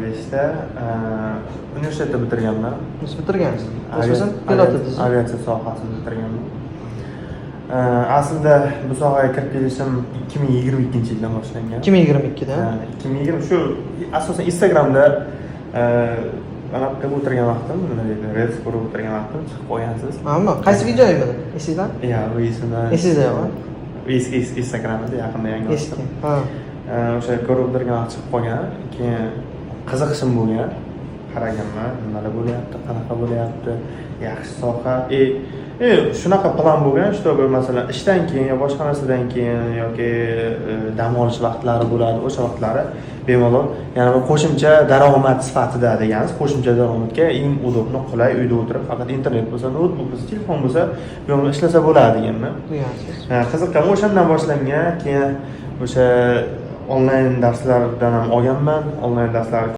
2005'da universitetni bitirganman. Siz bitirgansiz. Asosan pilot edingiz. Aviatsiya sohasini bitirganman. Aslida bu sohaga kirib kelishim 2022-yildan boshlangan. 2022da. 2020 shu asosan Instagramda anaqa o'tirgan vaqtim, nima deydi, reels ko'rib o'tirgan vaqtim chiqib qo'ygansiz. Ammo qaysi video edi? Esingizda? Bu esimda. Esingizda yo'q. Eski Instagramda yaqinda yangi Eski. Ha. O'sha ko'rib o'tirgan vaqt chiqib qolgan. Keyin qiziqishim bo'lgan. Qaraganman, nimalar bo'lyapti, qanaqa bo'lyapti, yaxshi soha. Shunaqa plan bo'lgan, чтобы masalan ishdan keyin yo boshqa narsadan keyin yoki dam olish vaqtlari bo'ladi, o'sha vaqtlari bemalol, ya'ni qo'shimcha daromad sifatida degansiz, qo'shimcha daromadga eng udobni, qulay uyda o'tirib, faqat internet bo'lsa, notebook bo'lsa, telefon bo'lsa, bemalol ishlasa bo'ladi deganman. Degansiz. Qiziqqan, o'shandan boshlangan, keyin o'sha onlayn darslardan ham olganman, onlayn darslar